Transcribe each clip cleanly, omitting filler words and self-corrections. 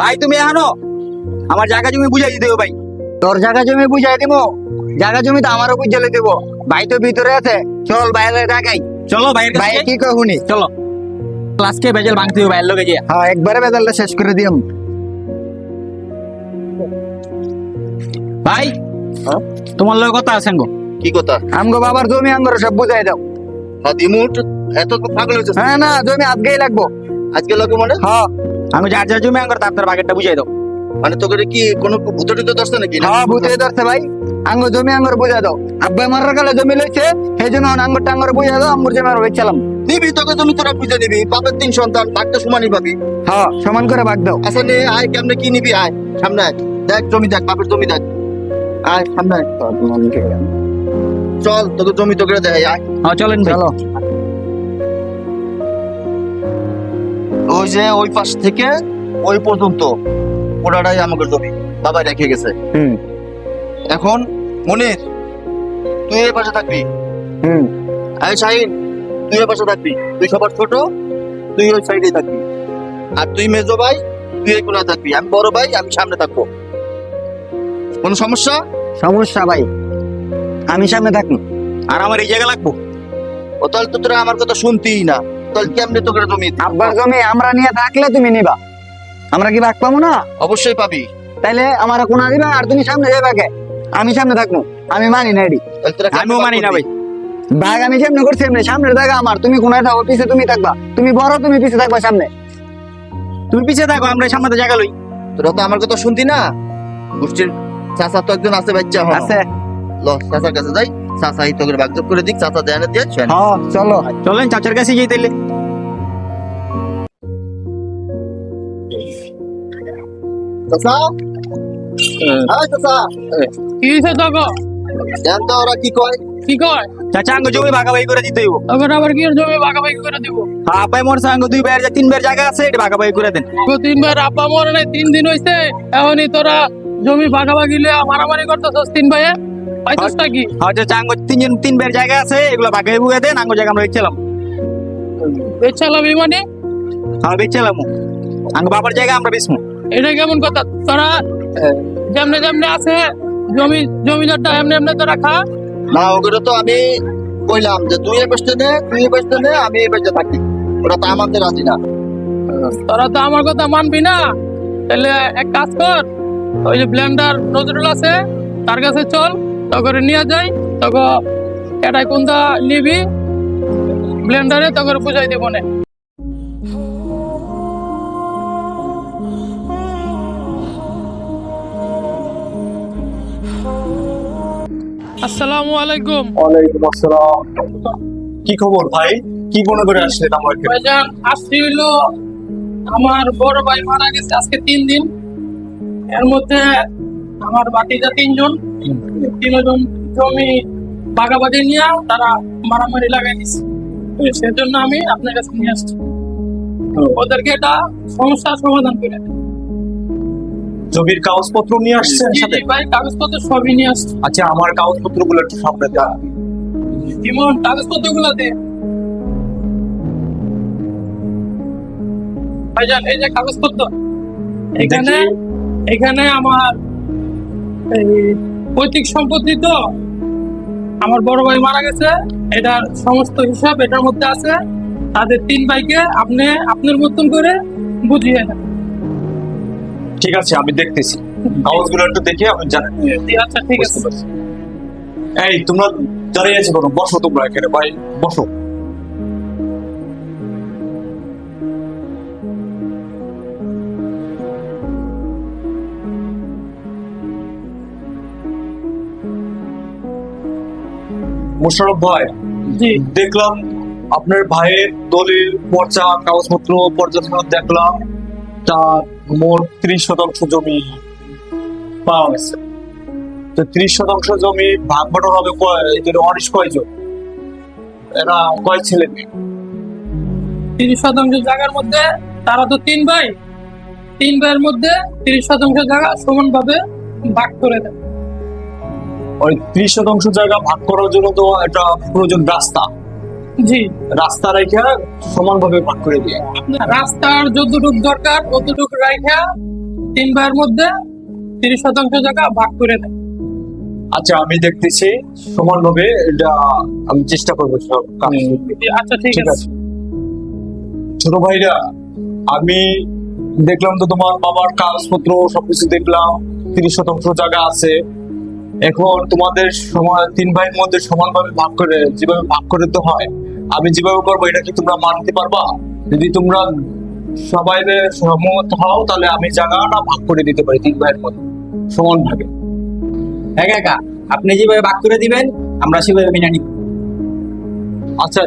ভাই তুমি এখানো আমার জায়গা জমি বুঝাই দিতে হবে ভাই। তোর জায়গা জমি বুঝাই দিব, জায়গা জমি তো আমারও বুঝালে দেবো। ভাই তো ভিতরে আছে, চল বাইরে ঢাকাই। চলো ভাইয়ের ভাই কাছে কি কহুনি, চলো ক্লাসকে বেজাল ভাঙতে হবে ভাইয়ের লগে গিয়ে। হ্যাঁ একবারে বেদালটা শেষ করে দিম। ভাই তোমার লগে কথা আছেন গো। কি কথা? আমগো বাবার জমি আমগো সব বুঝাই দাও। দিমুট এত পাগল হয়েছে? হ্যাঁ না, জমি আজকেই লাগবো। আজকে লাগে মানে? হ্যাঁ আমি যার যার জমি আঙ্গর তার বাগেরটা বুঝাই দাও। মানে তোকে কি কোনো ভূত টুতো ধরছে নাকি? হ্যাঁ বুঝে ধরছে ভাই, আঙ্গো জমি আঙ্গর বুঝা দাও। আব্বা মারার কালে জমি লইছে, সেই জন্য আঙ্গর টাঙ্গর বুঝা দাও। আমগর জমি আর বেচালাম। নিবি তোকে জমি তোরা বুঝে নিবি, বাপের 3 সন্তান, ভাগটা সমানই পাবি। হ্যাঁ সমান করে ভাগ দাও। আচ্ছা নে আয়, কেমনে কি নিবি? আয় সামনে আয়, দেখ জমি দেখ, বাপের জমি দেখ। আয় সামনে আয়, চল তোকে জমি তোকে দেখ। আয় হ্যাঁ চলেন ভাই। চলো। ওই যে ওই পাশ থেকে ওই পর্যন্ত ওটাই আমাকে জমি বাবা রেখে গেছে। হুম এখন মনির তুই এই পাশে থাকবি। হুম আয় শাহিন তুই এই পাশে থাকবি, তুই সবার ছোট, তুই ওই সাইডে থাকবি। আর তুই মেজো ভাই, তুই এই কোণায় থাকবি। আমি বড় ভাই, আমি সামনে থাকবো। কোনো সমস্যা? সমস্যা ভাই, আমি সামনে থাকুন। আর আমার এই জায়গা লাগবো। ও তাহলে তো তোরা আমার কথা শুনতেই না, তাহলে কেমনে তোকে জমি দিব? আব্বার জমি আমরা নিয়ে থাকলে তুমি নিবা, আমরা কি ভাগ পাবো না? অবশ্যই পাবি। তাইলে আমার কোনা দিবা আর তুমি সামনে যাবে আগে, আমি সামনে থাকবো। আমি মানি না এডি তাহলে তোরা কেমনে আমিও ভাগ মানি না করবি? ভাই। ভাগ আমি সামনে করছি এমনি, সামনের জায়গা আমার, তুমি কোনায় থাকো, পিছে তুমি থাকবা। তুমি বড়, তুমি পিছে থাকবা সামনে। তুমি পিছিয়ে থাকো, আমরা সামনে জায়গা লই। তোরা তো আমার কথা শুনতি না। গোষ্ঠীর চাচা তো একজন আছে বাচ্চা, আছে। ল চাচার কাছে যাই, চাচা এই তোকে ভাগযোগ করে দিক, চাচা দেয় না দিয়ে ছেন। হ্যাঁ চলো। চলেন চাচার কাছে যাই তাইলে। চাচা আয় চাচা, কি হইছে তোকে? জান তো ওরা কি কয়? কি কয়? চাচা আঙ্গ জমি ভাগাভাগি করে দিতে হইব। তোকে আবার কি জমি ভাগাভাগি করে দিব? হ্যাঁ আব্বাই মোর সাঙ্গ 2 ভাইয়ের যে 3 ভাইয়ের জায়গা আছে এটা ভাগাভাগি করে দেন। তো 3 বার আব্বা মরে নাই, 3 দিন হইছে, এখনই তোরা জমি ভাগাভাগি লিয়ে মারামারি করতেছস 3 ভাইয়ে। পাইছসটা কি? হ্যাঁ চাচা আঙ্গ 3 ভাইয়ের জায়গা আছে, এগুলো ভাগাভাগি বুঝে দেন। আঙ্গ জায়গা আমরা বেচলাম। বেচালামি মানে? হ্যাঁ বেচলাম। আঙ্গ বাবার জায়গা আমরা বেচমু। এটা কেমন কথা? তোরা যেমনে যেমনে আছে জমিদারটা এমনি এমনি তোরা খা। না ওগুলো তো আমি কইলাম যে তুই এই পাশে নে, তুই এই পাশে নে, আমি এই পাশে থাকি। ওরা তো আমাদের রাজি না। তোরা তো আমার কথা মানবি না। তাহলে এক কাজ কর, ওই যে ব্লেন্ডার নজরুল আছে তার কাছে চল, তখন নিয়ে যাই, তখন এটাই কোনটা নিবি ব্লেন্ডারে, তখন বুঝাই দিব না। আসসালামু আলাইকুম। ওয়ালাইকুম আসসালাম। কি খবর ভাই? কি মনে করে আসলেন আমার কাছে? ভাইজান আসছি হইলো, আমার বড় ভাই মারা গেছে আজকে 3 দিন। এর মধ্যে আমার বাকিটা 3 জন, 3 জন জমি ভাগাভাগি নিয়ে তারা মারামারি লাগাই দিচ্ছে। সেজন্য আমি আপনার কাছে নিয়ে আসছি, ওদেরকে এটা সমস্যার সমাধান করে দেন। জমির কাগজপত্র নিয়ে আসছেন জি, সাথে? জি ভাই, কাগজপত্র সবই নিয়ে আসছি। আচ্ছা আমার কাগজপত্র গুলো একটু সামনে দেন। যেমন কাগজপত্র গুলো দে ভাইজান, এই যে কাগজপত্র, এখানে এখানে আমার এই পৈতৃক সম্পত্তি, তো আমার বড় ভাই মারা গেছে, এটার সমস্ত হিসাব এটার মধ্যে আছে। তাদের 3 ভাইকে আপনি আপনার মতন করে বুঝিয়ে দেন। ঠিক আছে আমি দেখতেছি, কাগজগুলো একটু দেখে আমি জানাই। জি, আচ্ছা ঠিক আছে। এই তোমরা দাঁড়িয়ে আছো কেন? বসো তোমরা এখানে ভাই, বসো। মোশাররফ ভাই, জি দেখলাম আপনার ভাইয়ের দলিল পর্চা কাগজপত্র পর্যবেক্ষণ দেখলাম, তার মোট 30% জমি পাওয়া গেছে। তো 30% জমি ভাগ বটন হবে এদের অনিশ কয়জন? এরা কয় ছেলে মেয়ে? 30% জায়গার মধ্যে তারা তো 3 ভাই, 3 ভাইয়ের মধ্যে 30% জায়গা সমান ভাবে ভাগ করে দেন। ওই 30% জায়গা ভাগ করার জন্য তো একটা প্রয়োজন রাস্তা, জি রাস্তা রেখে সমানভাবে ভাগ করে দিয়ে। আপনার রাস্তার যতটুকু দরকার ততটুকু রাখা তিন ভাইয়ের মধ্যে 30% জায়গা ভাগ করে দেয়। আচ্ছা, আমি দেখতেছি সমানভাবে এটা আমি চেষ্টা করবো সব কাজ। আচ্ছা ঠিক ঠিক আছে। আছে ছোট ভাইরা, আমি দেখলাম তো তোমার বাবার কাগজপত্র সবকিছু দেখলাম, 30% জায়গা আছে। এখন তোমাদের সময় তিন ভাইয়ের মধ্যে সমানভাবে ভাগ করে, যেভাবে ভাগ করে দিতে হয়, আমি যেভাবে করবো এটা কি তোমরা মানতে পারবা? যদি তোমরা সবাই সহমত হও তাহলে আমি জায়গাটা ভাগ করে দিতে পারি তিন ভাইয়ের মধ্যে সমান ভাগে। হ্যাঁ কাকা, আপনি যেভাবে ভাগ করে দিবেন আমরা সেভাবে মেনে নিব। আচ্ছা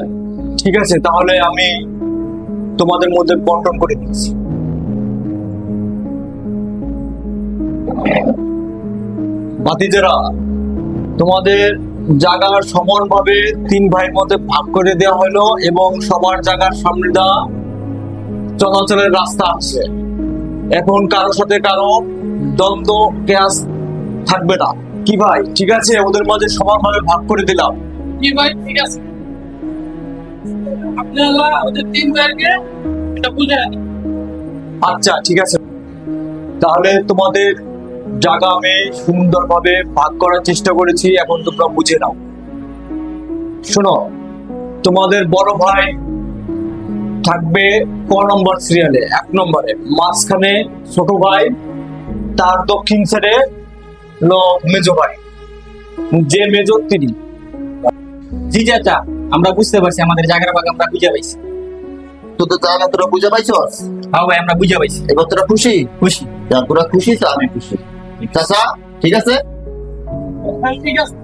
ঠিক আছে, তাহলে আমি তোমাদের মধ্যে বন্টন করে দিচ্ছি। ভাতিজারা, তোমাদের জায়গার সমানভাবে তিন ভাইয়ের মধ্যে ভাগ করে দেওয়া হলো এবং সবার জায়গার সামনে দেওয়া চলাচলের রাস্তা আছে। এখন কারোর সাথে কারো দ্বন্দ্ব গ্যাস থাকবে না। কি ভাই, ঠিক আছে? ওদের মাঝে সমানভাবে ভাগ করে দিলাম। কি ভাই, ঠিক আছে। আপনারা ওদের তিন ভাইকে এটা বুঝে দিন। আচ্ছা ঠিক আছে, তাহলে তোমাদের জায়গা আমি সুন্দরভাবে ভাগ করার চেষ্টা করেছি, এখন তোমরা বুঝে নাও। শোনো, তোমাদের বড় ভাই থাকবে ক নম্বর সিরিয়ালে, 1 নম্বরে। মাঝখানে ছোট ভাই, তার দক্ষিণ সাইডে মেজো ভাই, যে মেজো তিনি। জি চাচা, আমরা বুঝতে পারছি, আমাদের জায়গার ভাগ আমরা বুঝে পাইছি। তোদের জায়গা তোরা বুঝে পাইছস? হ্যাঁ ভাই, আমরা বুঝে পাইছি। এবার তোরা খুশি? খুশি। তোরা খুশি তো আমি খুশি। চাচা ঠিক আছে? হ্যাঁ, ঠিক আছে।